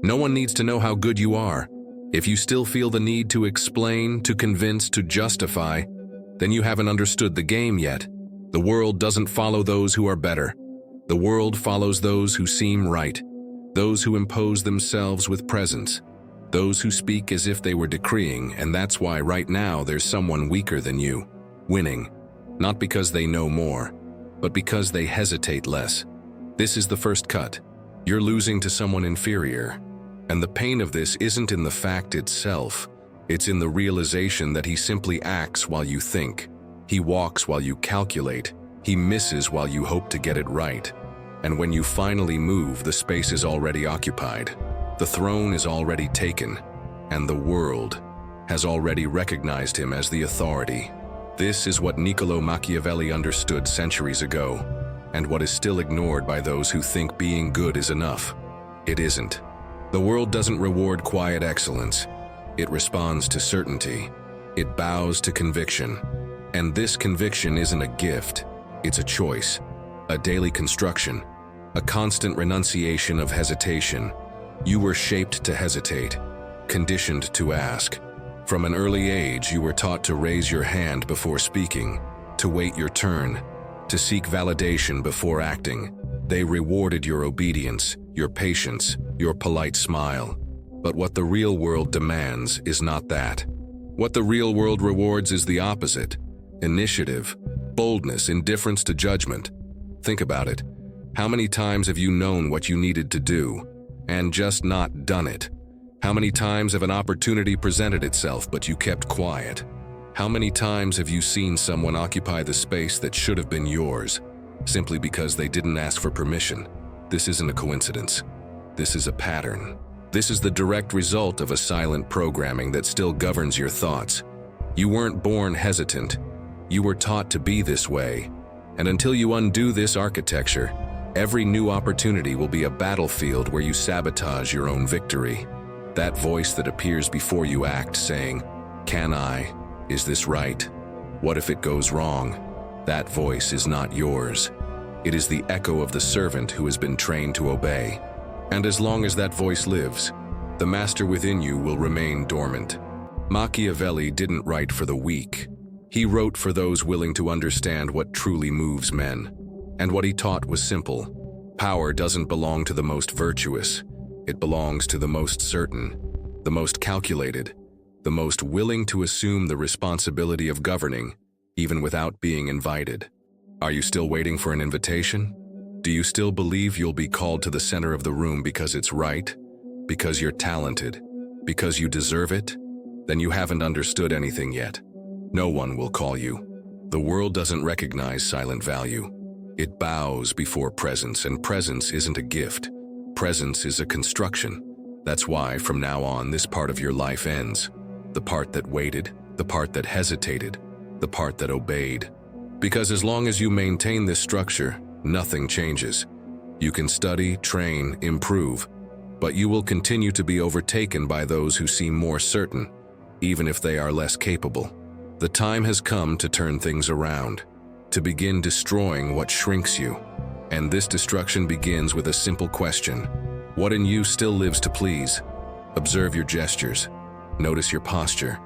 No one needs to know how good you are. If you still feel the need to explain, to convince, to justify, then you haven't understood the game yet. The world doesn't follow those who are better. The world follows those who seem right, those who impose themselves with presence, those who speak as if they were decreeing, and that's why right now there's someone weaker than you, winning, not because they know more, but because they hesitate less. This is the first cut. You're losing to someone inferior. And the pain of this isn't in the fact itself. It's in the realization that he simply acts while you think. He walks while you calculate. He misses while you hope to get it right. And when you finally move, the space is already occupied. The throne is already taken. And the world has already recognized him as the authority. This is what Niccolo Machiavelli understood centuries ago, and what is still ignored by those who think being good is enough. It isn't. The world doesn't reward quiet excellence. It responds to certainty. It bows to conviction. And this conviction isn't a gift. It's a choice, a daily construction, a constant renunciation of hesitation. You were shaped to hesitate, conditioned to ask. From an early age, you were taught to raise your hand before speaking, to wait your turn, to seek validation before acting. They rewarded your obedience, your patience, your polite smile. But what the real world demands is not that. What the real world rewards is the opposite: initiative, boldness, indifference to judgment. Think about it. How many times have you known what you needed to do, and just not done it? How many times have an opportunity presented itself, but you kept quiet? How many times have you seen someone occupy the space that should have been yours, simply because they didn't ask for permission? This isn't a coincidence. This is a pattern. This is the direct result of a silent programming that still governs your thoughts. You weren't born hesitant. You were taught to be this way. And until you undo this architecture, every new opportunity will be a battlefield where you sabotage your own victory. That voice that appears before you act, saying, "Can I? Is this right? What if it goes wrong?" That voice is not yours. It is the echo of the servant who has been trained to obey. And as long as that voice lives, the master within you will remain dormant. Machiavelli didn't write for the weak. He wrote for those willing to understand what truly moves men. And what he taught was simple. Power doesn't belong to the most virtuous. It belongs to the most certain, the most calculated, the most willing to assume the responsibility of governing, even without being invited. Are you still waiting for an invitation? Do you still believe you'll be called to the center of the room because it's right? Because you're talented? Because you deserve it? Then you haven't understood anything yet. No one will call you. The world doesn't recognize silent value. It bows before presence, and presence isn't a gift. Presence is a construction. That's why, from now on, this part of your life ends. The part that waited, the part that hesitated, the part that obeyed. Because as long as you maintain this structure, nothing changes. You can study, train, improve, but you will continue to be overtaken by those who seem more certain, even if they are less capable. The time has come to turn things around, to begin destroying what shrinks you. And this destruction begins with a simple question. What in you still lives to please? Observe your gestures. Notice your posture.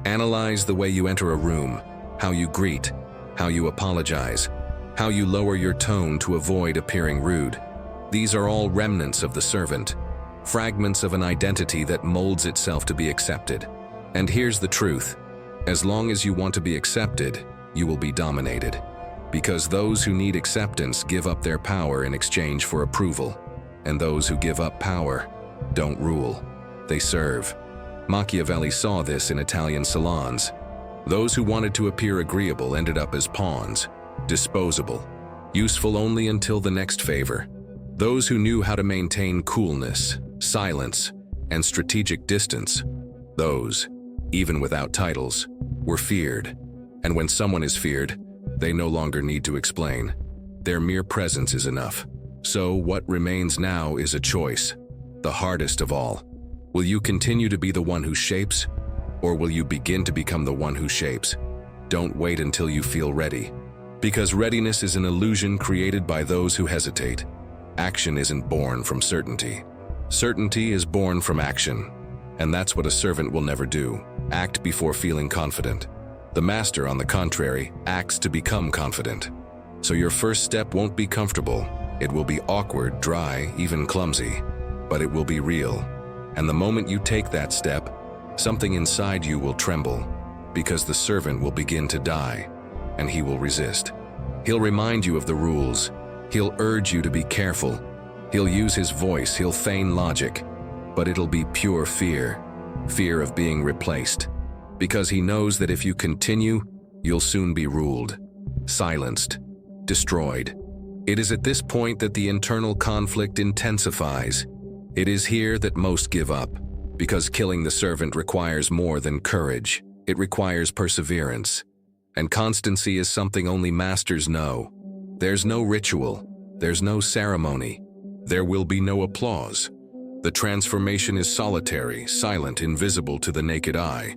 Analyze the way you enter a room, how you greet, how you apologize, how you lower your tone to avoid appearing rude. These are all remnants of the servant, fragments of an identity that molds itself to be accepted. And here's the truth. As long as you want to be accepted, you will be dominated. Because those who need acceptance give up their power in exchange for approval. And those who give up power don't rule, they serve. Machiavelli saw this in Italian salons. Those who wanted to appear agreeable ended up as pawns, disposable, useful only until the next favor. Those who knew how to maintain coolness, silence, and strategic distance, those, even without titles, were feared. And when someone is feared, they no longer need to explain. Their mere presence is enough. So what remains now is a choice, the hardest of all. Will you continue to be the one who shapes, or will you begin to become the one who shapes? Don't wait until you feel ready, because readiness is an illusion created by those who hesitate. Action isn't born from certainty. Certainty is born from action, and that's what a servant will never do. Act before feeling confident. The master, on the contrary, acts to become confident. So your first step won't be comfortable. It will be awkward, dry, even clumsy, but it will be real. And the moment you take that step, something inside you will tremble, because the servant will begin to die, and he will resist. He'll remind you of the rules. He'll urge you to be careful. He'll use his voice, he'll feign logic, but it'll be pure fear, fear of being replaced, because he knows that if you continue, you'll soon be ruled, silenced, destroyed. It is at this point that the internal conflict intensifies. It is here that most give up, because killing the servant requires more than courage. It requires perseverance. And constancy is something only masters know. There's no ritual. There's no ceremony. There will be no applause. The transformation is solitary, silent, invisible to the naked eye.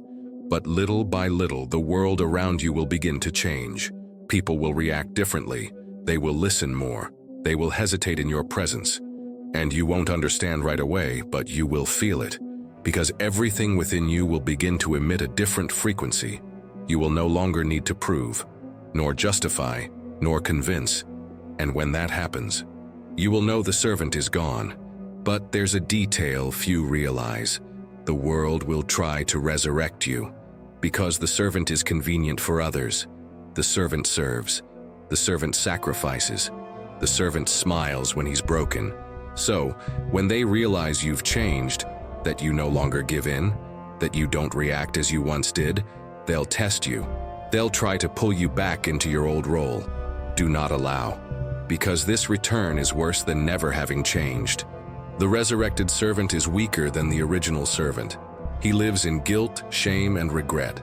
But little by little, the world around you will begin to change. People will react differently. They will listen more. They will hesitate in your presence. And you won't understand right away, but you will feel it. Because everything within you will begin to emit a different frequency. You will no longer need to prove, nor justify, nor convince. And when that happens, you will know the servant is gone. But there's a detail few realize. The world will try to resurrect you. Because the servant is convenient for others. The servant serves. The servant sacrifices. The servant smiles when he's broken. So, when they realize you've changed, that you no longer give in, that you don't react as you once did, they'll test you. They'll try to pull you back into your old role. Do not allow. Because this return is worse than never having changed. The resurrected servant is weaker than the original servant. He lives in guilt, shame, and regret.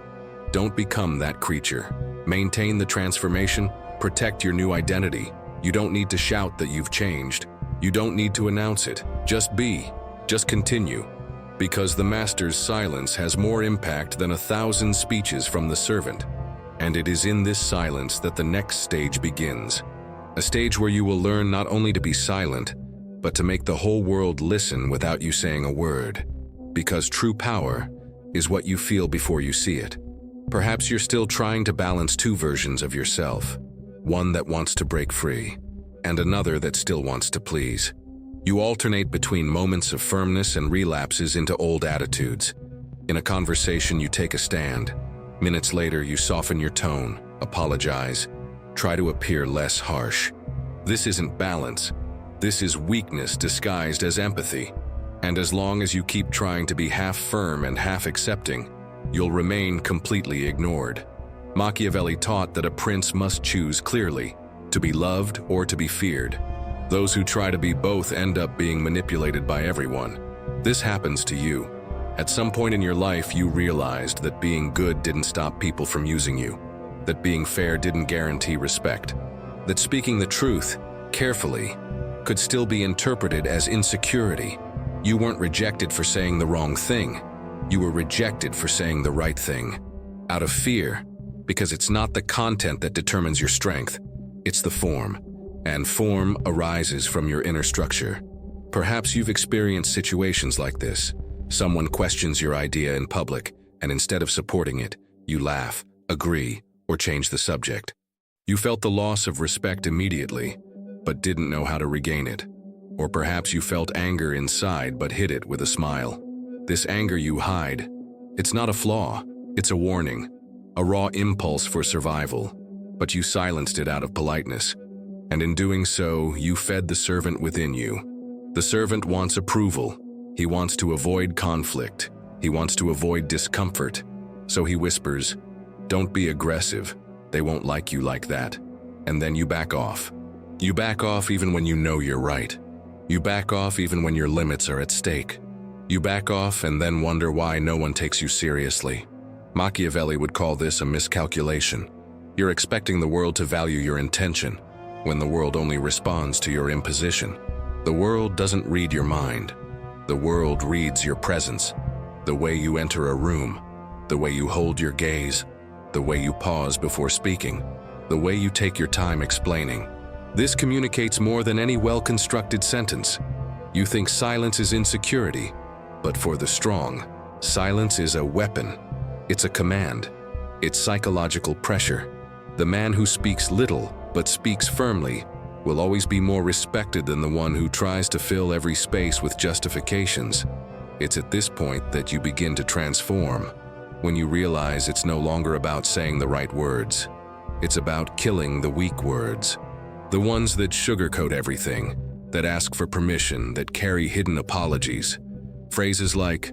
Don't become that creature. Maintain the transformation. Protect your new identity. You don't need to shout that you've changed. You don't need to announce it. Just be. Just continue. Because the master's silence has more impact than 1,000 speeches from the servant. And it is in this silence that the next stage begins. A stage where you will learn not only to be silent, but to make the whole world listen without you saying a word. Because true power is what you feel before you see it. Perhaps you're still trying to balance two versions of yourself. One that wants to break free, and another that still wants to please. You alternate between moments of firmness and relapses into old attitudes. In a conversation, you take a stand. Minutes later, you soften your tone, apologize, try to appear less harsh. This isn't balance. This is weakness disguised as empathy. And as long as you keep trying to be half firm and half accepting, you'll remain completely ignored. Machiavelli taught that a prince must choose clearly, to be loved or to be feared. Those who try to be both end up being manipulated by everyone. This happens to you. At some point in your life, you realized that being good didn't stop people from using you, that being fair didn't guarantee respect, that speaking the truth, carefully, could still be interpreted as insecurity. You weren't rejected for saying the wrong thing. You were rejected for saying the right thing. Out of fear, because it's not the content that determines your strength, it's the form. And form arises from your inner structure. Perhaps you've experienced situations like this. Someone questions your idea in public, and instead of supporting it, you laugh, agree, or change the subject. You felt the loss of respect immediately, but didn't know how to regain it. Or perhaps you felt anger inside but hid it with a smile. This anger you hide, it's not a flaw, it's a warning, a raw impulse for survival, but you silenced it out of politeness. And in doing so, you fed the servant within you. The servant wants approval. He wants to avoid conflict. He wants to avoid discomfort. So he whispers, "Don't be aggressive. They won't like you like that." And then you back off. You back off even when you know you're right. You back off even when your limits are at stake. You back off and then wonder why no one takes you seriously. Machiavelli would call this a miscalculation. You're expecting the world to value your intention, when the world only responds to your imposition. The world doesn't read your mind. The world reads your presence. The way you enter a room, the way you hold your gaze, the way you pause before speaking, the way you take your time explaining. This communicates more than any well-constructed sentence. You think silence is insecurity, but for the strong, silence is a weapon. It's a command. It's psychological pressure. The man who speaks little but speaks firmly will always be more respected than the one who tries to fill every space with justifications. It's at this point that you begin to transform, when you realize it's no longer about saying the right words. It's about killing the weak words, the ones that sugarcoat everything, that ask for permission, that carry hidden apologies. Phrases like,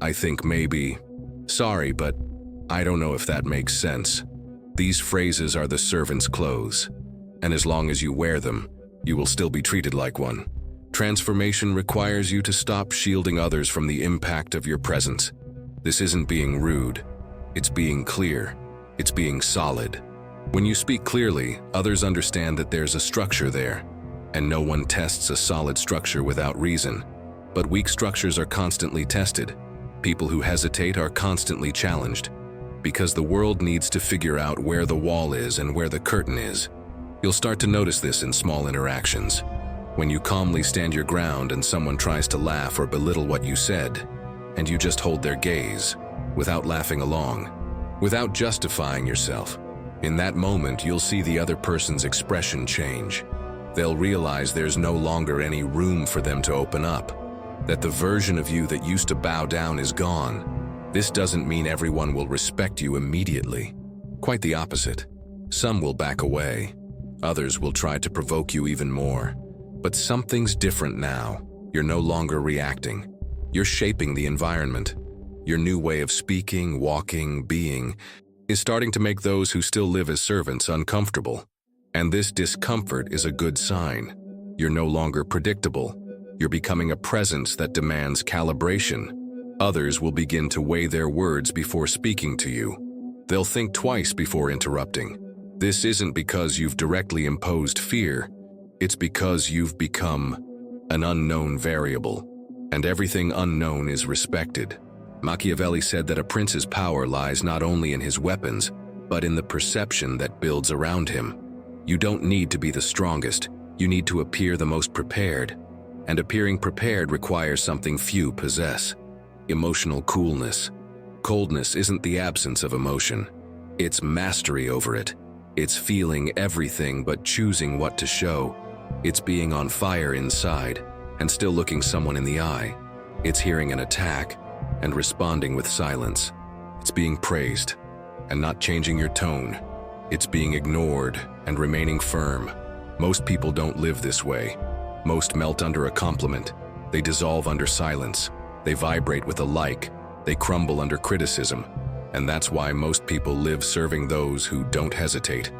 "I think maybe," "Sorry, but I don't know if that makes sense." These phrases are the servant's clothes, and as long as you wear them, you will still be treated like one. Transformation requires you to stop shielding others from the impact of your presence. This isn't being rude. It's being clear. It's being solid. When you speak clearly, others understand that there's a structure there, and no one tests a solid structure without reason. But weak structures are constantly tested. People who hesitate are constantly challenged, because the world needs to figure out where the wall is and where the curtain is. You'll start to notice this in small interactions. When you calmly stand your ground and someone tries to laugh or belittle what you said, and you just hold their gaze, without laughing along, without justifying yourself. In that moment, you'll see the other person's expression change. They'll realize there's no longer any room for them to open up, that the version of you that used to bow down is gone. This doesn't mean everyone will respect you immediately. Quite the opposite. Some will back away. Others will try to provoke you even more. But something's different now. You're no longer reacting. You're shaping the environment. Your new way of speaking, walking, being is starting to make those who still live as servants uncomfortable. And this discomfort is a good sign. You're no longer predictable. You're becoming a presence that demands calibration. Others will begin to weigh their words before speaking to you. They'll think twice before interrupting. This isn't because you've directly imposed fear. It's because you've become an unknown variable, and everything unknown is respected. Machiavelli said that a prince's power lies not only in his weapons, but in the perception that builds around him. You don't need to be the strongest. You need to appear the most prepared. And appearing prepared requires something few possess: emotional coolness. Coldness isn't the absence of emotion. It's mastery over it. It's feeling everything but choosing what to show. It's being on fire inside and still looking someone in the eye. It's hearing an attack and responding with silence. It's being praised and not changing your tone. It's being ignored and remaining firm. Most people don't live this way. Most melt under a compliment. They dissolve under silence. They vibrate with a like. They crumble under criticism. And that's why most people live serving those who don't hesitate.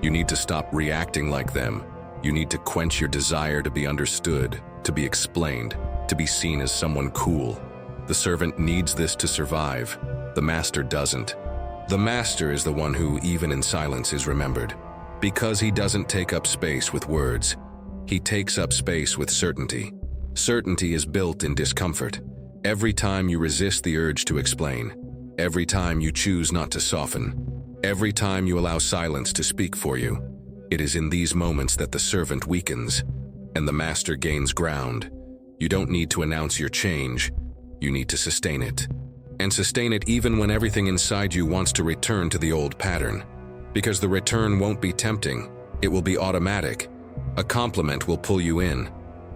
You need to stop reacting like them. You need to quench your desire to be understood, to be explained, to be seen as someone cool. The servant needs this to survive. The master doesn't. The master is the one who, even in silence, is remembered. Because he doesn't take up space with words. He takes up space with certainty. Certainty is built in discomfort. Every time you resist the urge to explain, every time you choose not to soften, every time you allow silence to speak for you, it is in these moments that the servant weakens and the master gains ground. You don't need to announce your change. You need to sustain it. And sustain it even when everything inside you wants to return to the old pattern. Because the return won't be tempting. It will be automatic. A compliment will pull you in.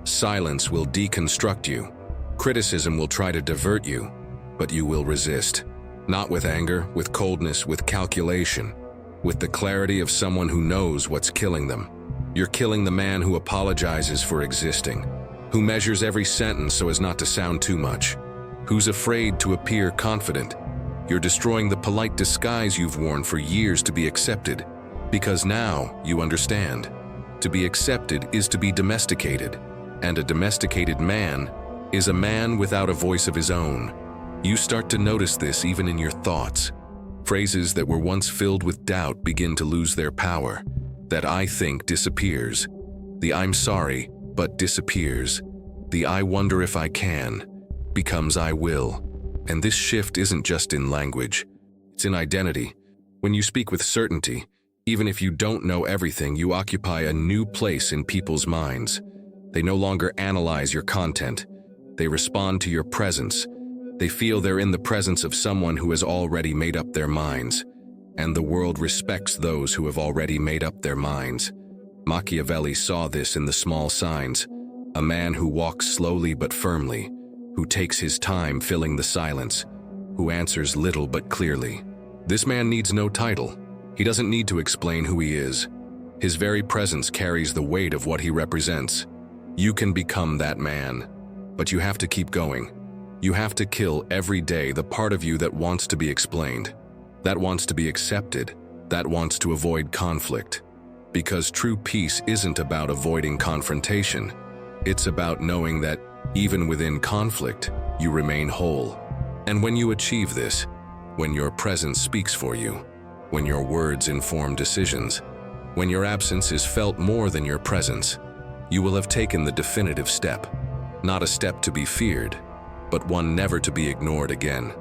Silence will deconstruct you. Criticism will try to divert you, but you will resist. Not with anger, with coldness, with calculation, with the clarity of someone who knows what's killing them. You're killing the man who apologizes for existing, who measures every sentence so as not to sound too much, who's afraid to appear confident. You're destroying the polite disguise you've worn for years to be accepted, because now you understand. To be accepted is to be domesticated, and a domesticated man is a man without a voice of his own. You start to notice this even in your thoughts. Phrases that were once filled with doubt begin to lose their power. That "I think" disappears. The "I'm sorry, but" disappears. The "I wonder if I can" becomes "I will." And this shift isn't just in language. It's in identity. When you speak with certainty, even if you don't know everything, you occupy a new place in people's minds. They no longer analyze your content. They respond to your presence. They feel they're in the presence of someone who has already made up their minds. And the world respects those who have already made up their minds. Machiavelli saw this in the small signs. A man who walks slowly but firmly, who takes his time filling the silence, who answers little but clearly. This man needs no title. He doesn't need to explain who he is. His very presence carries the weight of what he represents. You can become that man, but you have to keep going. You have to kill every day the part of you that wants to be explained, that wants to be accepted, that wants to avoid conflict. Because true peace isn't about avoiding confrontation. It's about knowing that, even within conflict, you remain whole. And when you achieve this, when your presence speaks for you, when your words inform decisions, when your absence is felt more than your presence, you will have taken the definitive step. Not a step to be feared, but one never to be ignored again.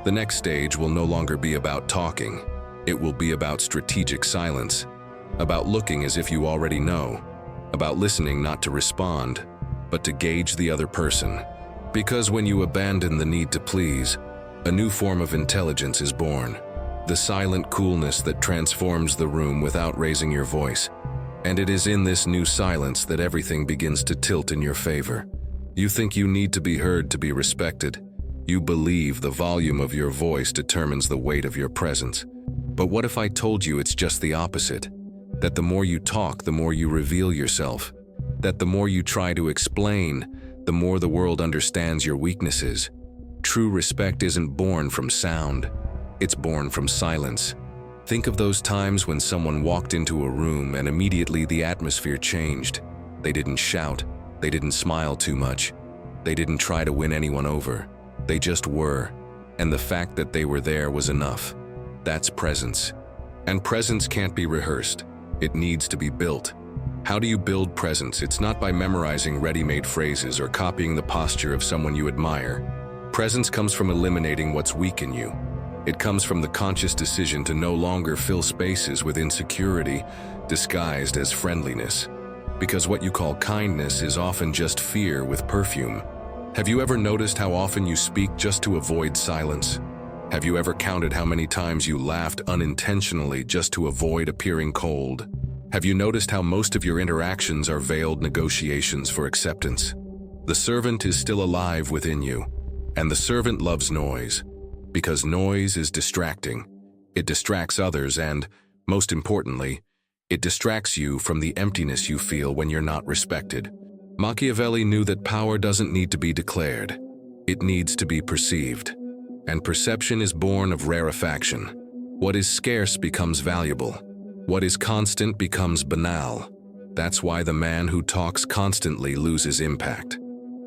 The next stage will no longer be about talking. It will be about strategic silence, about looking as if you already know, about listening not to respond, but to gauge the other person. Because when you abandon the need to please, a new form of intelligence is born. The silent coolness that transforms the room without raising your voice. And it is in this new silence that everything begins to tilt in your favor. You think you need to be heard to be respected. You believe the volume of your voice determines the weight of your presence. But what if I told you it's just the opposite? That the more you talk, the more you reveal yourself. That the more you try to explain, the more the world understands your weaknesses. True respect isn't born from sound. It's born from silence. Think of those times when someone walked into a room and immediately the atmosphere changed. They didn't shout. They didn't smile too much. They didn't try to win anyone over. They just were. And the fact that they were there was enough. That's presence. And presence can't be rehearsed. It needs to be built. How do you build presence? It's not by memorizing ready-made phrases or copying the posture of someone you admire. Presence comes from eliminating what's weak in you. It comes from the conscious decision to no longer fill spaces with insecurity disguised as friendliness. Because what you call kindness is often just fear with perfume. Have you ever noticed how often you speak just to avoid silence? Have you ever counted how many times you laughed unintentionally just to avoid appearing cold? Have you noticed how most of your interactions are veiled negotiations for acceptance? The servant is still alive within you, and the servant loves noise. Because noise is distracting. It distracts others and, most importantly, it distracts you from the emptiness you feel when you're not respected. Machiavelli knew that power doesn't need to be declared. It needs to be perceived. And perception is born of rarefaction. What is scarce becomes valuable. What is constant becomes banal. That's why the man who talks constantly loses impact.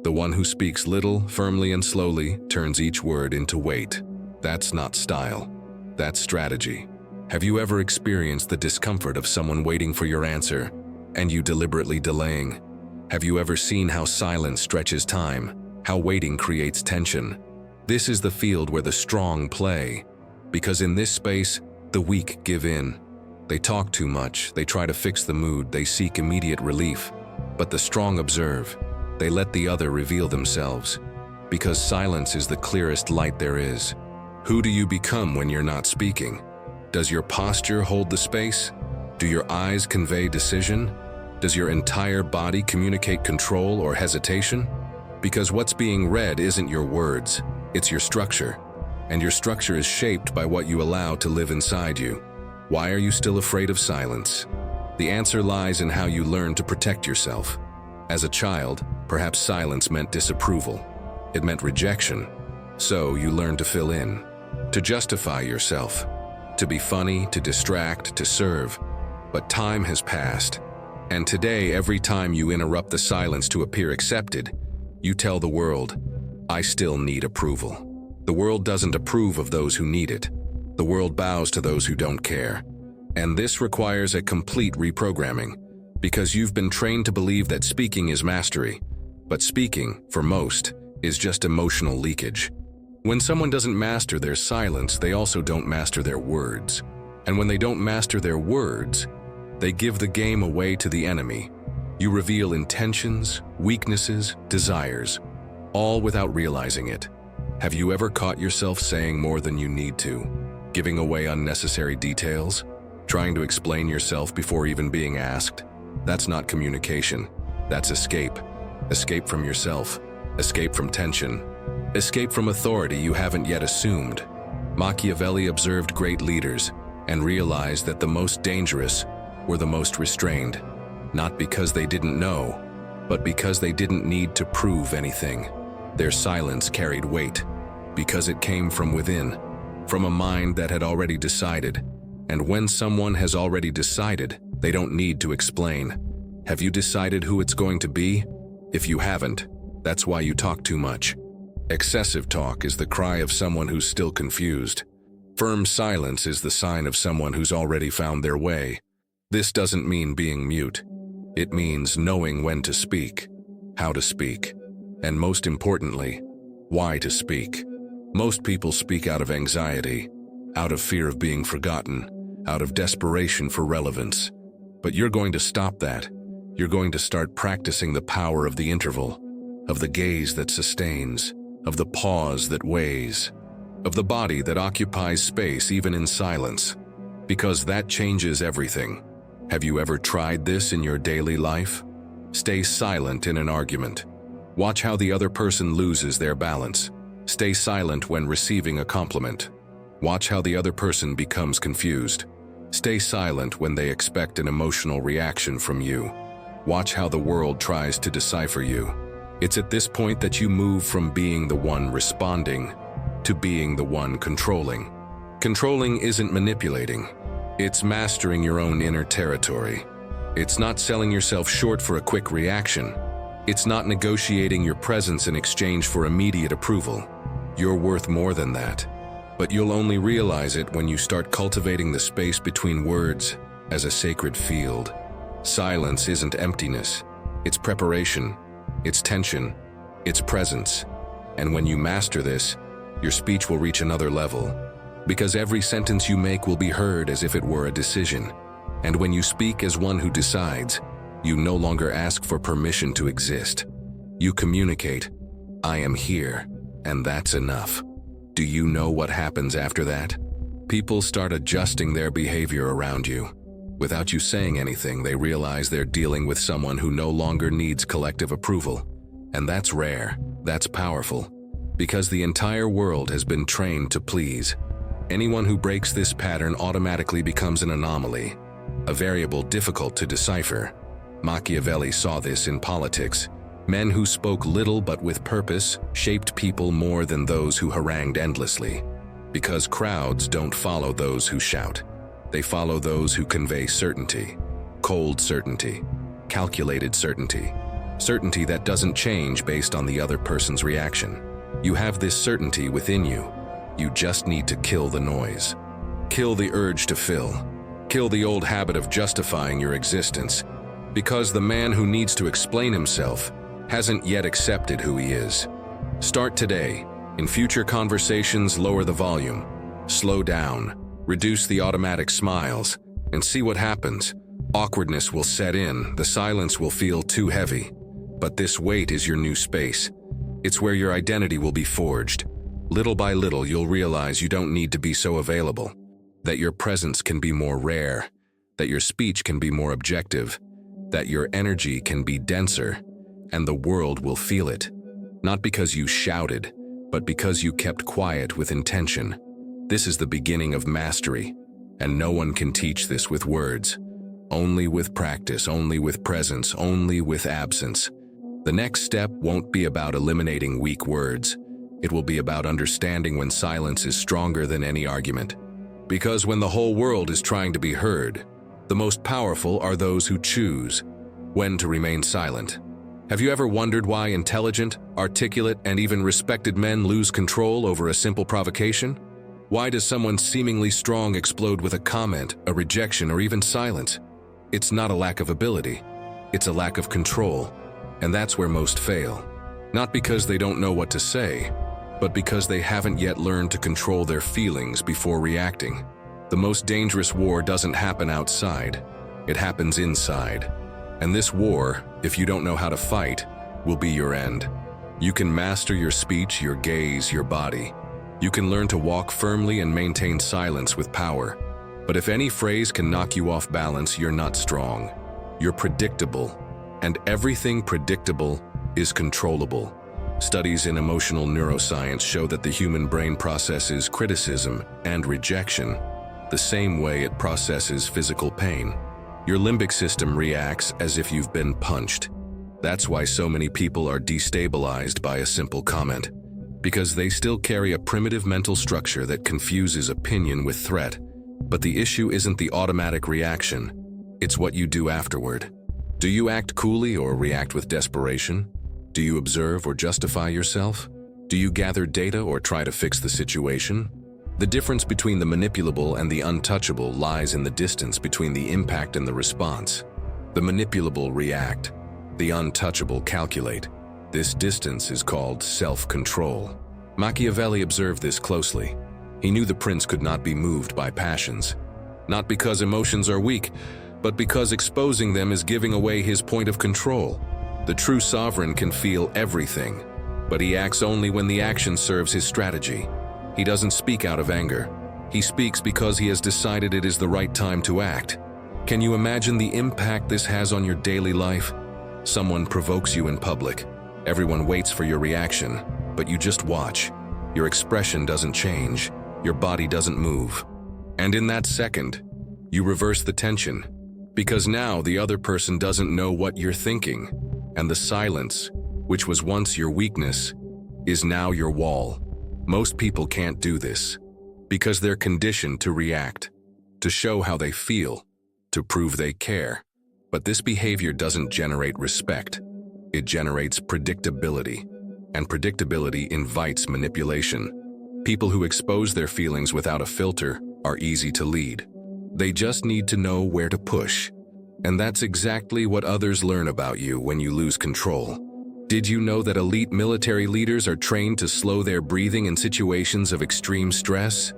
The one who speaks little, firmly and slowly, turns each word into weight. That's not style. That's strategy. Have you ever experienced the discomfort of someone waiting for your answer, and you deliberately delaying? Have you ever seen how silence stretches time, how waiting creates tension? This is the field where the strong play, because in this space, the weak give in. They talk too much, they try to fix the mood, they seek immediate relief. But the strong observe. They let the other reveal themselves. Because silence is the clearest light there is. Who do you become when you're not speaking? Does your posture hold the space? Do your eyes convey decision? Does your entire body communicate control or hesitation? Because what's being read isn't your words, it's your structure. And your structure is shaped by what you allow to live inside you. Why are you still afraid of silence? The answer lies in how you learn to protect yourself. As a child, perhaps silence meant disapproval. It meant rejection. So you learn to fill in. To justify yourself, to be funny, to distract, to serve. But time has passed, and today every time you interrupt the silence to appear accepted, you tell the world, I still need approval. The world doesn't approve of those who need it. The world bows to those who don't care. And this requires a complete reprogramming, because you've been trained to believe that speaking is mastery. But speaking, for most, is just emotional leakage. When someone doesn't master their silence, they also don't master their words. And when they don't master their words, they give the game away to the enemy. You reveal intentions, weaknesses, desires, all without realizing it. Have you ever caught yourself saying more than you need to, giving away unnecessary details, trying to explain yourself before even being asked? That's not communication. That's escape. Escape from yourself. Escape from tension. Escape from authority you haven't yet assumed. Machiavelli observed great leaders and realized that the most dangerous were the most restrained, not because they didn't know, but because they didn't need to prove anything. Their silence carried weight because it came from within, from a mind that had already decided. And when someone has already decided, they don't need to explain. Have you decided who it's going to be? If you haven't, that's why you talk too much. Excessive talk is the cry of someone who's still confused. Firm silence is the sign of someone who's already found their way. This doesn't mean being mute. It means knowing when to speak, how to speak, and most importantly, why to speak. Most people speak out of anxiety, out of fear of being forgotten, out of desperation for relevance. But you're going to stop that. You're going to start practicing the power of the interval, of the gaze that sustains, of the pause that weighs, of the body that occupies space even in silence, because that changes everything. Have you ever tried this in your daily life? Stay silent in an argument. Watch how the other person loses their balance. Stay silent when receiving a compliment. Watch how the other person becomes confused. Stay silent when they expect an emotional reaction from you. Watch how the world tries to decipher you. It's at this point that you move from being the one responding to being the one controlling. Controlling isn't manipulating. It's mastering your own inner territory. It's not selling yourself short for a quick reaction. It's not negotiating your presence in exchange for immediate approval. You're worth more than that. But you'll only realize it when you start cultivating the space between words as a sacred field. Silence isn't emptiness. It's preparation. It's tension. It's presence. And when you master this, your speech will reach another level. Because every sentence you make will be heard as if it were a decision. And when you speak as one who decides, you no longer ask for permission to exist. You communicate, "I am here," and that's enough. Do you know what happens after that? People start adjusting their behavior around you. Without you saying anything, they realize they're dealing with someone who no longer needs collective approval. And that's rare, that's powerful, because the entire world has been trained to please. Anyone who breaks this pattern automatically becomes an anomaly, a variable difficult to decipher. Machiavelli saw this in politics. Men who spoke little but with purpose shaped people more than those who harangued endlessly. Because crowds don't follow those who shout. They follow those who convey certainty. Cold certainty. Calculated certainty. Certainty that doesn't change based on the other person's reaction. You have this certainty within you. You just need to kill the noise. Kill the urge to fill. Kill the old habit of justifying your existence. Because the man who needs to explain himself hasn't yet accepted who he is. Start today. In future conversations, lower the volume. Slow down. Reduce the automatic smiles. And see what happens. Awkwardness will set in. The silence will feel too heavy. But this weight is your new space. It's where your identity will be forged. Little by little, you'll realize you don't need to be so available. That your presence can be more rare. That your speech can be more objective. That your energy can be denser. And the world will feel it. Not because you shouted, but because you kept quiet with intention. This is the beginning of mastery, and no one can teach this with words. Only with practice, only with presence, only with absence. The next step won't be about eliminating weak words. It will be about understanding when silence is stronger than any argument. Because when the whole world is trying to be heard, the most powerful are those who choose when to remain silent. Have you ever wondered why intelligent, articulate, and even respected men lose control over a simple provocation? Why does someone seemingly strong explode with a comment, a rejection, or even silence? It's not a lack of ability. It's a lack of control. And that's where most fail. Not because they don't know what to say, but because they haven't yet learned to control their feelings before reacting. The most dangerous war doesn't happen outside. It happens inside. And this war, if you don't know how to fight, will be your end. You can master your speech, your gaze, your body. You can learn to walk firmly and maintain silence with power. But if any phrase can knock you off balance, you're not strong. You're predictable. And everything predictable is controllable. Studies in emotional neuroscience show that the human brain processes criticism and rejection the same way it processes physical pain. Your limbic system reacts as if you've been punched. That's why so many people are destabilized by a simple comment, because they still carry a primitive mental structure that confuses opinion with threat. But the issue isn't the automatic reaction, it's what you do afterward. Do you act coolly or react with desperation? Do you observe or justify yourself? Do you gather data or try to fix the situation? The difference between the manipulable and the untouchable lies in the distance between the impact and the response. The manipulable react, the untouchable calculate. This distance is called self-control. Machiavelli observed this closely. He knew the prince could not be moved by passions. Not because emotions are weak, but because exposing them is giving away his point of control. The true sovereign can feel everything, but he acts only when the action serves his strategy. He doesn't speak out of anger. He speaks because he has decided it is the right time to act. Can you imagine the impact this has on your daily life? Someone provokes you in public. Everyone waits for your reaction, but you just watch. Your expression doesn't change. Your body doesn't move. And in that second, you reverse the tension, because now the other person doesn't know what you're thinking, and the silence, which was once your weakness, is now your wall. Most people can't do this, because they're conditioned to react, to show how they feel, to prove they care. But this behavior doesn't generate respect. It generates predictability, and predictability invites manipulation. People who expose their feelings without a filter are easy to lead. They just need to know where to push. And that's exactly what others learn about you when you lose control. Did you know that elite military leaders are trained to slow their breathing in situations of extreme stress?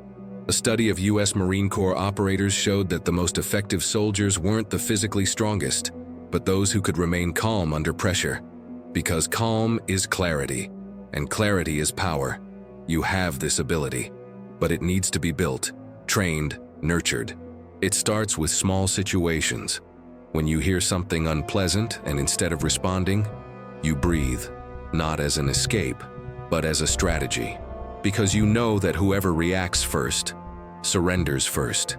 A study of U.S. Marine Corps operators showed that the most effective soldiers weren't the physically strongest, but those who could remain calm under pressure. Because calm is clarity, and clarity is power. You have this ability, but it needs to be built, trained, nurtured. It starts with small situations. When you hear something unpleasant and instead of responding, you breathe, not as an escape, but as a strategy. Because you know that whoever reacts first, surrenders first.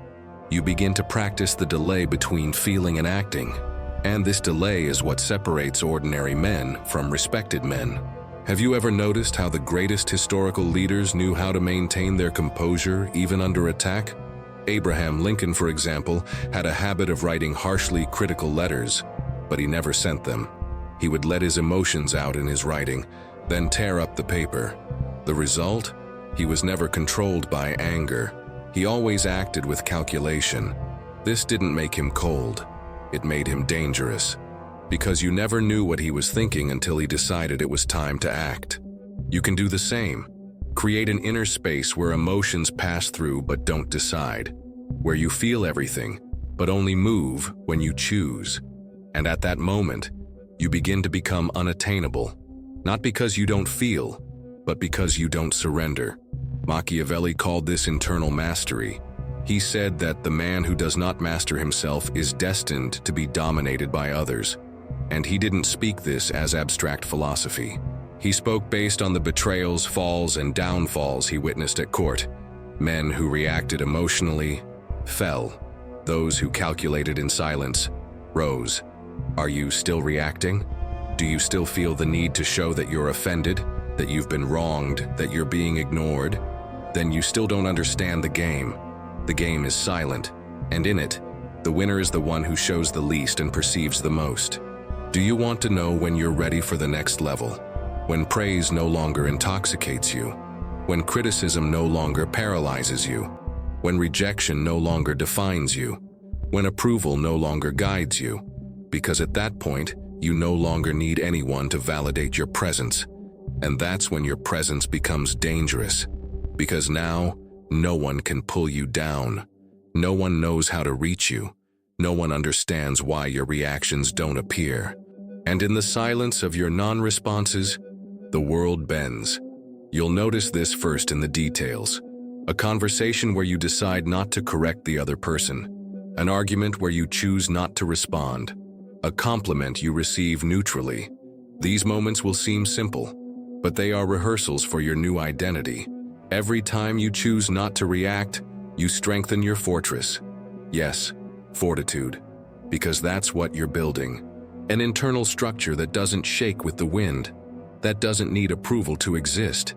You begin to practice the delay between feeling and acting. And this delay is what separates ordinary men from respected men. Have you ever noticed how the greatest historical leaders knew how to maintain their composure even under attack? Abraham Lincoln, for example, had a habit of writing harshly critical letters, but he never sent them. He would let his emotions out in his writing, then tear up the paper. The result? He was never controlled by anger. He always acted with calculation. This didn't make him cold. It made him dangerous. Because you never knew what he was thinking until he decided it was time to act. You can do the same. Create an inner space where emotions pass through but don't decide. Where you feel everything, but only move when you choose. And at that moment, you begin to become unattainable, not because you don't feel, but because you don't surrender. Machiavelli called this internal mastery. He said that the man who does not master himself is destined to be dominated by others. And he didn't speak this as abstract philosophy. He spoke based on the betrayals, falls, and downfalls he witnessed at court. Men who reacted emotionally fell. Those who calculated in silence rose. Are you still reacting? Do you still feel the need to show that you're offended, that you've been wronged, that you're being ignored? Then you still don't understand the game. The game is silent, and in it, the winner is the one who shows the least and perceives the most. Do you want to know when you're ready for the next level? When praise no longer intoxicates you? When criticism no longer paralyzes you? When rejection no longer defines you? When approval no longer guides you? Because at that point, you no longer need anyone to validate your presence. And that's when your presence becomes dangerous. Because now, no one can pull you down. No one knows how to reach you. No one understands why your reactions don't appear. And in the silence of your non-responses, the world bends. You'll notice this first in the details. A conversation where you decide not to correct the other person. An argument where you choose not to respond. A compliment you receive neutrally. These moments will seem simple, but they are rehearsals for your new identity. Every time you choose not to react, you strengthen your fortress. Yes, fortitude, because that's what you're building. An internal structure that doesn't shake with the wind, that doesn't need approval to exist,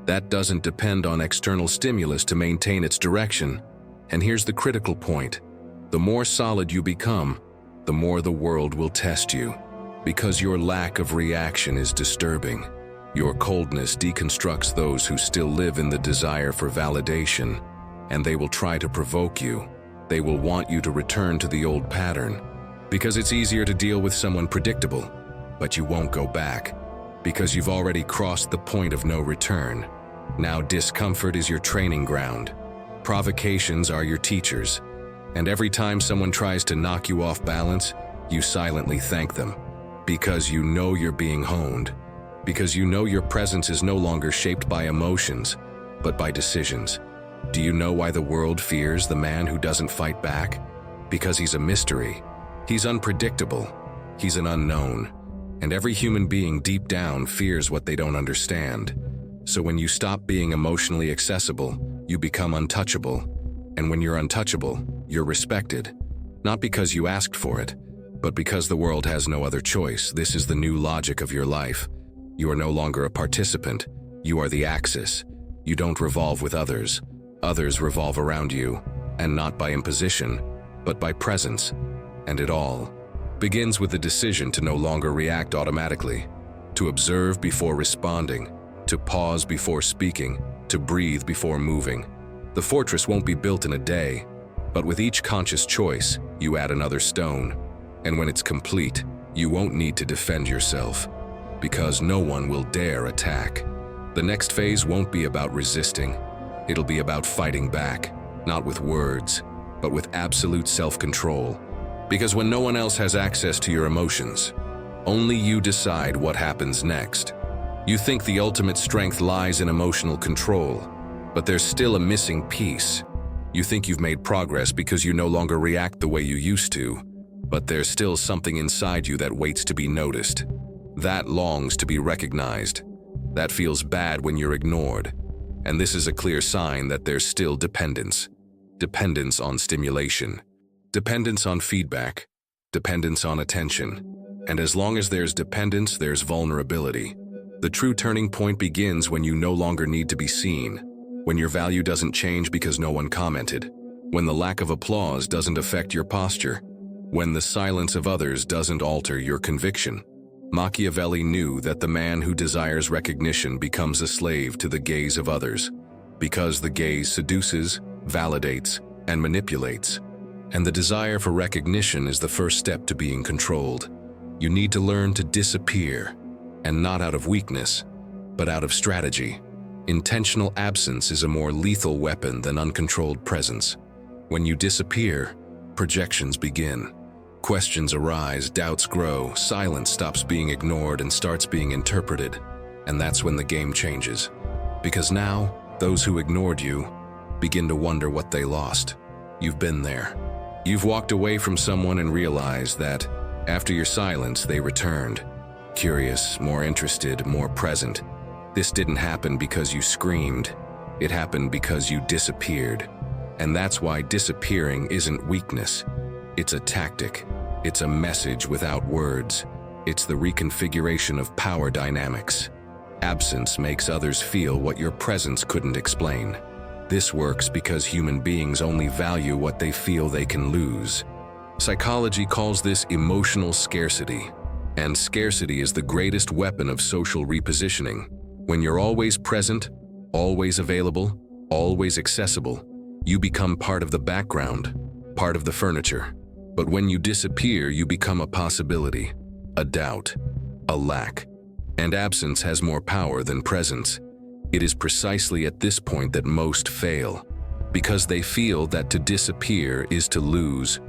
that doesn't depend on external stimulus to maintain its direction. And here's the critical point. The more solid you become, the more the world will test you. Because your lack of reaction is disturbing. Your coldness deconstructs those who still live in the desire for validation, and they will try to provoke you. They will want you to return to the old pattern. Because it's easier to deal with someone predictable, but you won't go back. Because you've already crossed the point of no return. Now discomfort is your training ground. Provocations are your teachers. And every time someone tries to knock you off balance, you silently thank them. Because you know you're being honed. Because you know your presence is no longer shaped by emotions, but by decisions. Do you know why the world fears the man who doesn't fight back? Because he's a mystery. He's unpredictable. He's an unknown. And every human being deep down fears what they don't understand. So when you stop being emotionally accessible, you become untouchable. And when you're untouchable, you're respected. Not because you asked for it, but because the world has no other choice. This is the new logic of your life. You are no longer a participant. You are the axis. You don't revolve with others. Others revolve around you, and not by imposition, but by presence. And it all begins with the decision to no longer react automatically, to observe before responding, to pause before speaking, to breathe before moving. The fortress won't be built in a day, but with each conscious choice, you add another stone. And when it's complete, you won't need to defend yourself, because no one will dare attack. The next phase won't be about resisting. It'll be about fighting back, not with words, but with absolute self-control. Because when no one else has access to your emotions, only you decide what happens next. You think the ultimate strength lies in emotional control, but there's still a missing piece. You think you've made progress because you no longer react the way you used to, but there's still something inside you that waits to be noticed. That longs to be recognized. That feels bad when you're ignored. And this is a clear sign that there's still dependence. Dependence on stimulation. Dependence on feedback. Dependence on attention. And as long as there's dependence, there's vulnerability. The true turning point begins when you no longer need to be seen. When your value doesn't change because no one commented. When the lack of applause doesn't affect your posture. When the silence of others doesn't alter your conviction. Machiavelli knew that the man who desires recognition becomes a slave to the gaze of others, because the gaze seduces, validates, and manipulates. And the desire for recognition is the first step to being controlled. You need to learn to disappear, and not out of weakness, but out of strategy. Intentional absence is a more lethal weapon than uncontrolled presence. When you disappear, projections begin. Questions arise, doubts grow, silence stops being ignored and starts being interpreted. And that's when the game changes. Because now, those who ignored you begin to wonder what they lost. You've been there. You've walked away from someone and realized that, after your silence, they returned. Curious, more interested, more present. This didn't happen because you screamed. It happened because you disappeared. And that's why disappearing isn't weakness. It's a tactic. It's a message without words. It's the reconfiguration of power dynamics. Absence makes others feel what your presence couldn't explain. This works because human beings only value what they feel they can lose. Psychology calls this emotional scarcity. And scarcity is the greatest weapon of social repositioning. When you're always present, always available, always accessible, you become part of the background, part of the furniture. But when you disappear, you become a possibility, a doubt, a lack. And absence has more power than presence. It is precisely at this point that most fail, because they feel that to disappear is to lose.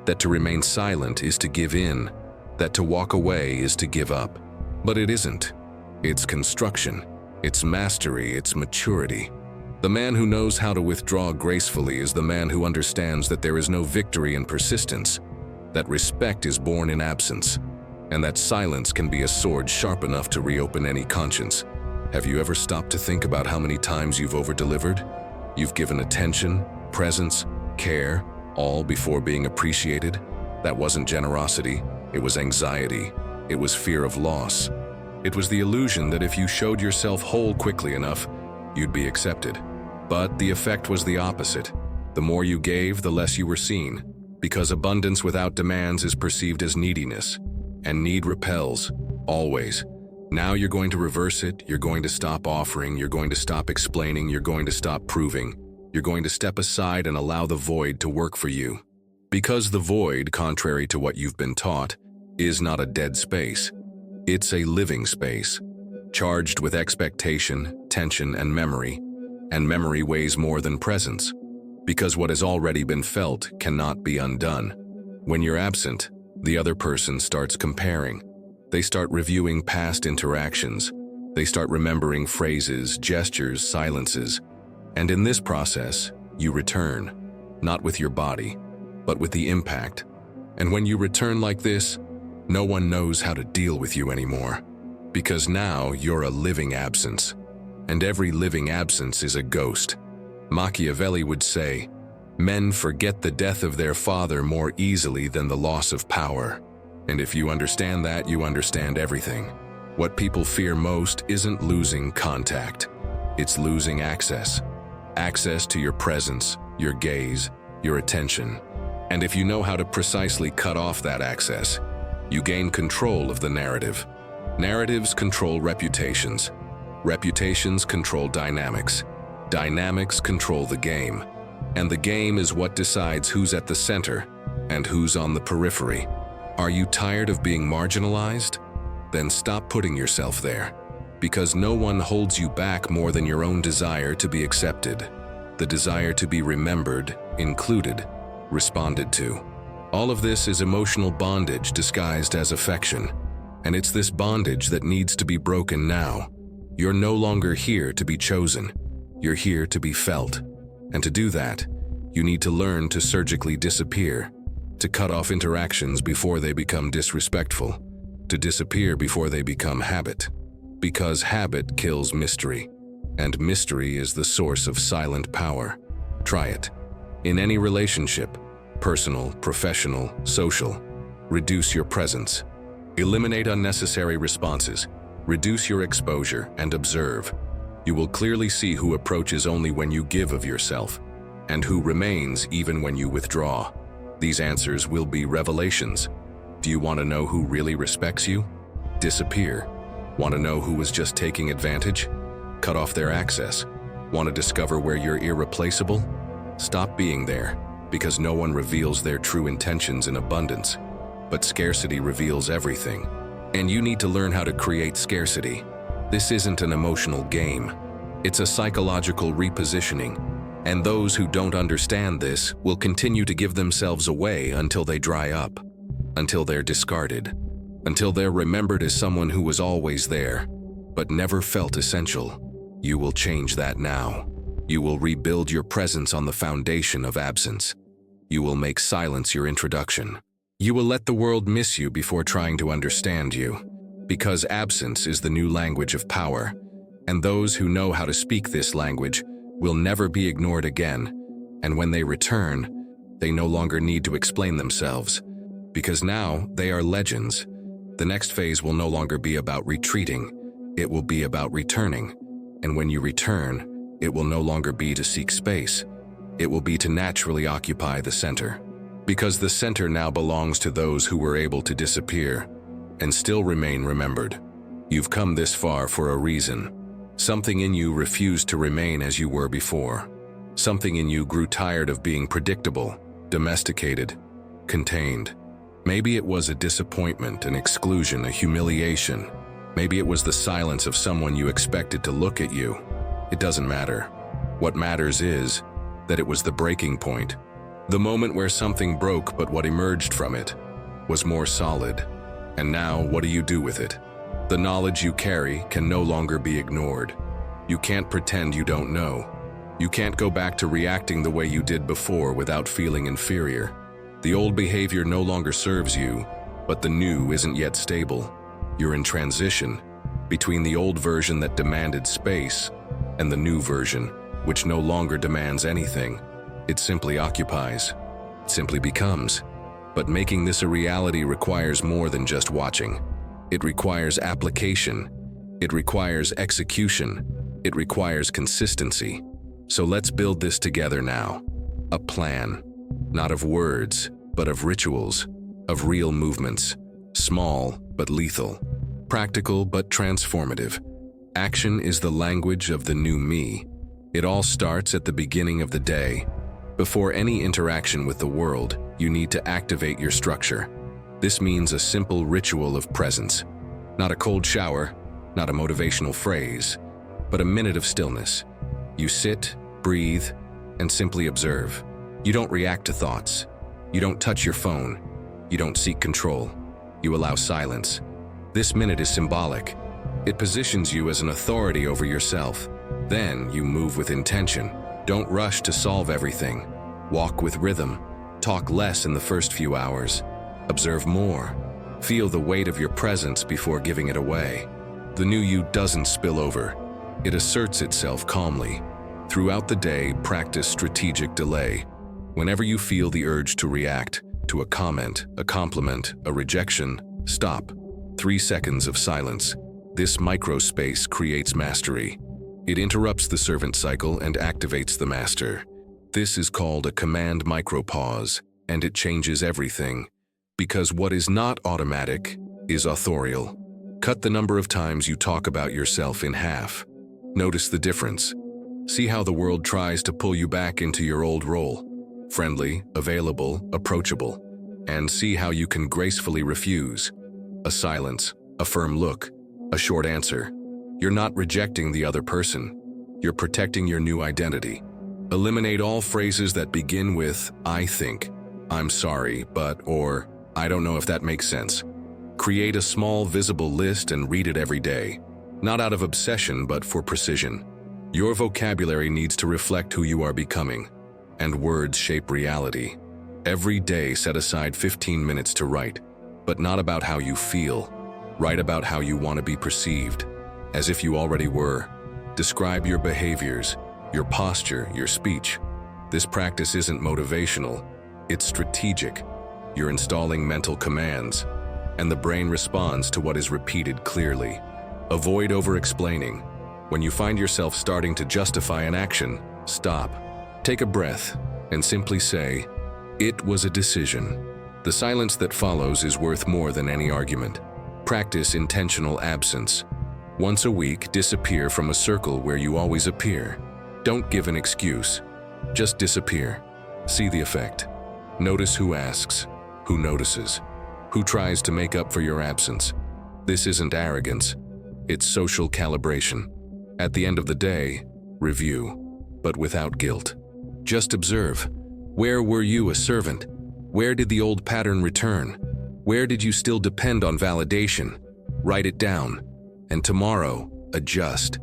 that to remain silent is to give in, that to walk away is to give up. But it isn't. It's construction, it's mastery, it's maturity. The man who knows how to withdraw gracefully is the man who understands that there is no victory in persistence, that respect is born in absence, and that silence can be a sword sharp enough to reopen any conscience. Have you ever stopped to think about how many times you've over-delivered? You've given attention, presence, care, all before being appreciated? That wasn't generosity, it was anxiety, it was fear of loss. It was the illusion that if you showed yourself whole quickly enough, you'd be accepted. But the effect was the opposite. The more you gave, the less you were seen, because abundance without demands is perceived as neediness, and need repels, always. Now you're going to reverse it, you're going to stop offering, you're going to stop explaining, you're going to stop proving. You're going to step aside and allow the void to work for you. Because the void, contrary to what you've been taught, is not a dead space. It's a living space, charged with expectation, tension, and memory weighs more than presence, because what has already been felt cannot be undone. When you're absent, the other person starts comparing. They start reviewing past interactions. They start remembering phrases, gestures, silences. And in this process, you return, not with your body, but with the impact. And when you return like this, no one knows how to deal with you anymore, because now you're a living absence. And every living absence is a ghost. Machiavelli would say, "Men forget the death of their father more easily than the loss of power." And if you understand that, you understand everything. What people fear most isn't losing contact. It's losing access. Access to your presence, your gaze, your attention. And if you know how to precisely cut off that access, you gain control of the narrative. Narratives control reputations. Reputations control dynamics. Dynamics control the game. And the game is what decides who's at the center and who's on the periphery. Are you tired of being marginalized? Then stop putting yourself there, because no one holds you back more than your own desire to be accepted, the desire to be remembered, included, responded to. All of this is emotional bondage disguised as affection, and it's this bondage that needs to be broken now. You're no longer here to be chosen. You're here to be felt. And to do that, you need to learn to surgically disappear, to cut off interactions before they become disrespectful, to disappear before they become habit. Because habit kills mystery, and mystery is the source of silent power. Try it. In any relationship, personal, professional, social, reduce your presence. Eliminate unnecessary responses. Reduce your exposure and observe. You will clearly see who approaches only when you give of yourself, and who remains even when you withdraw. These answers will be revelations. Do you want to know who really respects you? Disappear. Want to know who was just taking advantage? Cut off their access. Want to discover where you're irreplaceable? Stop being there, because no one reveals their true intentions in abundance. But scarcity reveals everything. And you need to learn how to create scarcity. This isn't an emotional game. It's a psychological repositioning. And those who don't understand this will continue to give themselves away until they dry up, until they're discarded, until they're remembered as someone who was always there, but never felt essential. You will change that now. You will rebuild your presence on the foundation of absence. You will make silence your introduction. You will let the world miss you before trying to understand you, because absence is the new language of power, and those who know how to speak this language will never be ignored again, and when they return, they no longer need to explain themselves, because now they are legends. The next phase will no longer be about retreating, it will be about returning, and when you return, it will no longer be to seek space, it will be to naturally occupy the center. Because the center now belongs to those who were able to disappear and still remain remembered. You've come this far for a reason. Something in you refused to remain as you were before. Something in you grew tired of being predictable, domesticated, contained. Maybe it was a disappointment, an exclusion, a humiliation. Maybe it was the silence of someone you expected to look at you. It doesn't matter. What matters is that it was the breaking point. The moment where something broke, but what emerged from it was more solid. And now, what do you do with it? The knowledge you carry can no longer be ignored. You can't pretend you don't know. You can't go back to reacting the way you did before without feeling inferior. The old behavior no longer serves you, but the new isn't yet stable. You're in transition between the old version that demanded space and the new version, which no longer demands anything. It simply occupies. It simply becomes. But making this a reality requires more than just watching. It requires application. It requires execution. It requires consistency. So let's build this together now. A plan, not of words, but of rituals, of real movements, small but lethal, practical but transformative. Action is the language of the new me. It all starts at the beginning of the day. Before any interaction with the world, you need to activate your structure. This means a simple ritual of presence. Not a cold shower, not a motivational phrase, but a minute of stillness. You sit, breathe, and simply observe. You don't react to thoughts. You don't touch your phone. You don't seek control. You allow silence. This minute is symbolic. It positions you as an authority over yourself. Then you move with intention. Don't rush to solve everything. Walk with rhythm. Talk less in the first few hours. Observe more. Feel the weight of your presence before giving it away. The new you doesn't spill over. It asserts itself calmly. Throughout the day, practice strategic delay. Whenever you feel the urge to react to a comment, a compliment, a rejection, stop. 3 seconds of silence. This microspace creates mastery. It interrupts the servant cycle and activates the master. This is called a command micropause, and it changes everything. Because what is not automatic is authorial. Cut the number of times you talk about yourself in half. Notice the difference. See how the world tries to pull you back into your old role. Friendly, available, approachable. And see how you can gracefully refuse. A silence, a firm look, a short answer. You're not rejecting the other person. You're protecting your new identity. Eliminate all phrases that begin with, I think, I'm sorry, but, or, I don't know if that makes sense. Create a small visible list and read it every day. Not out of obsession, but for precision. Your vocabulary needs to reflect who you are becoming, and words shape reality. Every day set aside 15 minutes to write, but not about how you feel. Write about how you want to be perceived, as if you already were. Describe your behaviors, your posture, your speech. This practice isn't motivational, it's strategic. You're installing mental commands, and the brain responds to what is repeated clearly. Avoid over-explaining. When you find yourself starting to justify an action, stop. Take a breath and simply say, it was a decision. The silence that follows is worth more than any argument. Practice intentional absence. Once a week, disappear from a circle where you always appear. Don't give an excuse. Just disappear. See the effect. Notice who asks, who notices, who tries to make up for your absence. This isn't arrogance. It's social calibration. At the end of the day, review, but without guilt. Just observe. Where were you a servant? Where did the old pattern return? Where did you still depend on validation? Write it down. And tomorrow, adjust.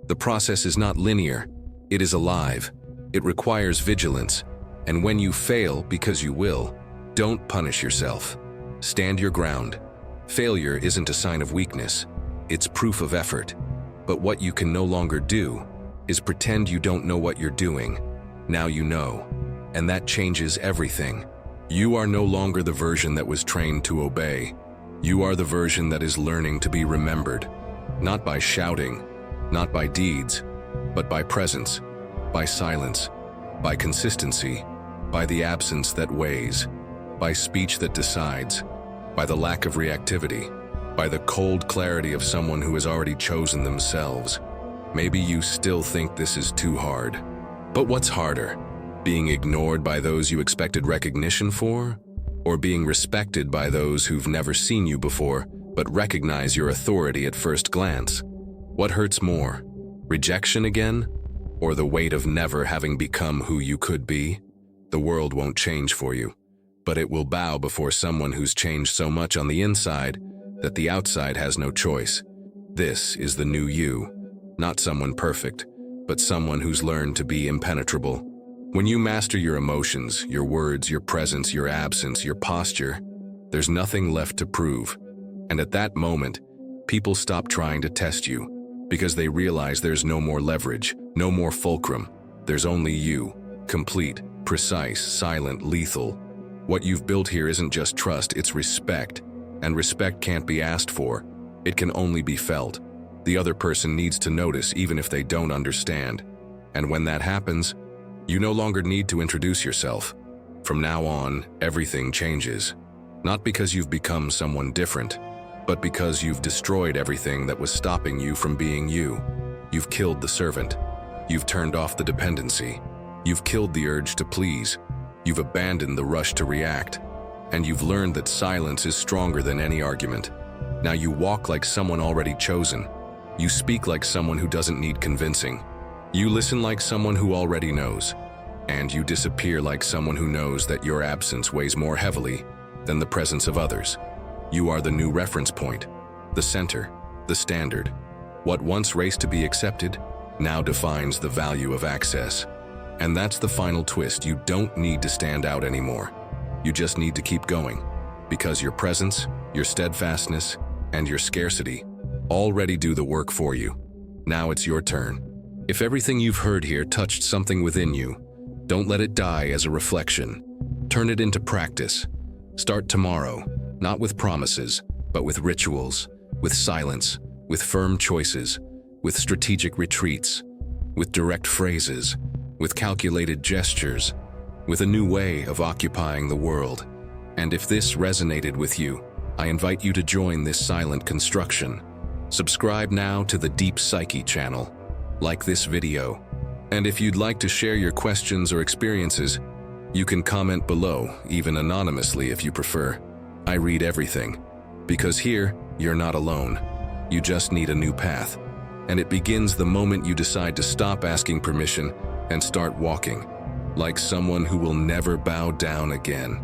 The process is not linear. It is alive. It requires vigilance. And when you fail, because you will, don't punish yourself. Stand your ground. Failure isn't a sign of weakness. It's proof of effort. But what you can no longer do is pretend you don't know what you're doing. Now you know. And that changes everything. You are no longer the version that was trained to obey. You are the version that is learning to be remembered. Not by shouting, not by deeds, but by presence, by silence, by consistency, by the absence that weighs, by speech that decides, by the lack of reactivity, by the cold clarity of someone who has already chosen themselves. Maybe you still think this is too hard. But what's harder? Being ignored by those you expected recognition for? Or being respected by those who've never seen you before, but recognize your authority at first glance? What hurts more? Rejection again? Or the weight of never having become who you could be? The world won't change for you, but it will bow before someone who's changed so much on the inside that the outside has no choice. This is the new you, not someone perfect, but someone who's learned to be impenetrable. When you master your emotions, your words, your presence, your absence, your posture, there's nothing left to prove. And at that moment, people stop trying to test you because they realize there's no more leverage, no more fulcrum. There's only you, complete, precise, silent, lethal. What you've built here isn't just trust, it's respect. And respect can't be asked for. It can only be felt. The other person needs to notice even if they don't understand. And when that happens, you no longer need to introduce yourself. From now on, everything changes. Not because you've become someone different, but because you've destroyed everything that was stopping you from being you. You've killed the servant. You've turned off the dependency. You've killed the urge to please. You've abandoned the rush to react. And you've learned that silence is stronger than any argument. Now you walk like someone already chosen. You speak like someone who doesn't need convincing. You listen like someone who already knows. And you disappear like someone who knows that your absence weighs more heavily than the presence of others. You are the new reference point, the center, the standard. What once raced to be accepted now defines the value of access. And that's the final twist. You don't need to stand out anymore. You just need to keep going, because your presence, your steadfastness, and your scarcity already do the work for you. Now it's your turn. If everything you've heard here touched something within you, don't let it die as a reflection. Turn it into practice. Start tomorrow, not with promises, but with rituals, with silence, with firm choices, with strategic retreats, with direct phrases, with calculated gestures, with a new way of occupying the world. And if this resonated with you, I invite you to join this silent construction. Subscribe now to the Deep Psyche channel. Like this video. And if you'd like to share your questions or experiences, you can comment below, even anonymously if you prefer. I read everything. Because here, you're not alone. You just need a new path. And it begins the moment you decide to stop asking permission and start walking, like someone who will never bow down again.